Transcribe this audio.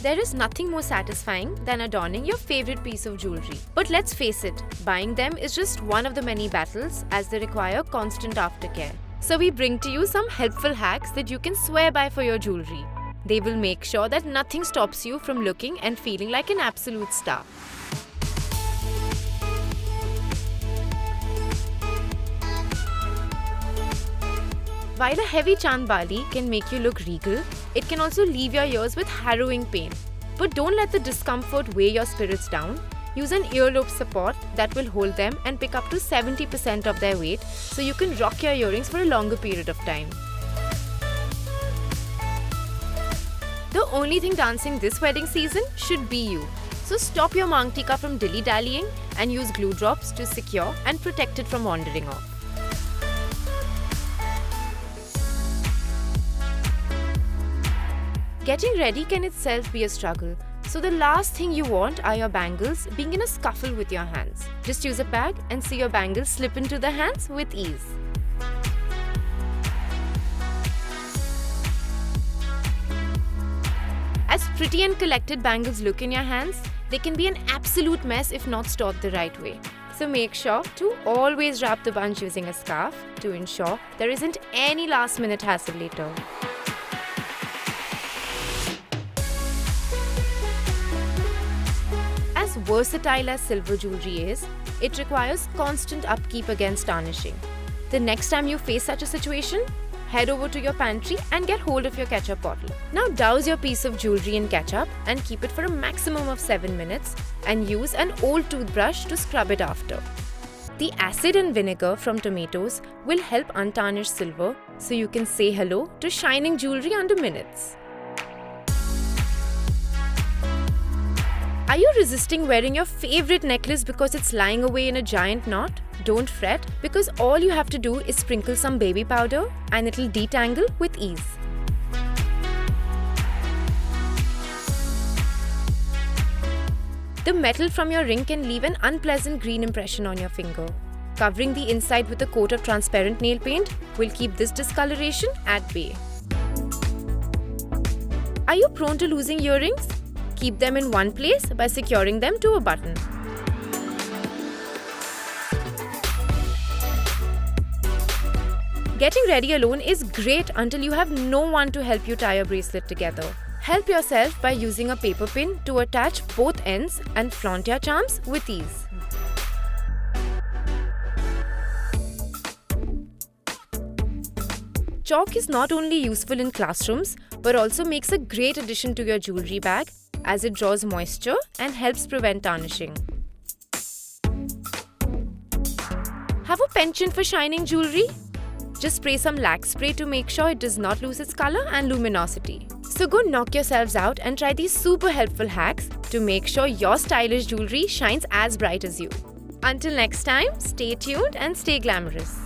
There is nothing more satisfying than adorning your favorite piece of jewelry. But let's face it, buying them is just one of the many battles as they require constant aftercare. So we bring to you some helpful hacks that you can swear by for your jewelry. They will make sure that nothing stops you from looking and feeling like an absolute star. While a heavy chand bali can make you look regal, it can also leave your ears with harrowing pain. But don't let the discomfort weigh your spirits down. Use an earlobe support that will hold them and pick up to 70% of their weight so you can rock your earrings for a longer period of time. The only thing dancing this wedding season should be you. So stop your Mang Tika from dilly-dallying and use glue drops to secure and protect it from wandering off. Getting ready can itself be a struggle, so the last thing you want are your bangles being in a scuffle with your hands. Just use a bag and see your bangles slip into the hands with ease. As pretty and collected bangles look in your hands, they can be an absolute mess if not stored the right way. So make sure to always wrap the bunch using a scarf to ensure there isn't any last-minute hassle later. As versatile as silver jewelry is, it requires constant upkeep against tarnishing. The next time you face such a situation, head over to your pantry and get hold of your ketchup bottle. Now douse your piece of jewelry in ketchup and keep it for a maximum of 7 minutes and use an old toothbrush to scrub it after. The acid and vinegar from tomatoes will help untarnish silver so you can say hello to shining jewelry under minutes. Are you resisting wearing your favorite necklace because it's lying away in a giant knot? Don't fret, because all you have to do is sprinkle some baby powder and it'll detangle with ease. The metal from your ring can leave an unpleasant green impression on your finger. Covering the inside with a coat of transparent nail paint will keep this discoloration at bay. Are you prone to losing earrings? Keep them in one place by securing them to a button. Getting ready alone is great until you have no one to help you tie your bracelet together. Help yourself by using a paper pin to attach both ends and flaunt your charms with ease. Chalk is not only useful in classrooms but also makes a great addition to your jewelry bag as it draws moisture and helps prevent tarnishing. Have a penchant for shining jewelry? Just spray some lac spray to make sure it does not lose its color and luminosity. So go knock yourselves out and try these super helpful hacks to make sure your stylish jewelry shines as bright as you. Until next time, stay tuned and stay glamorous.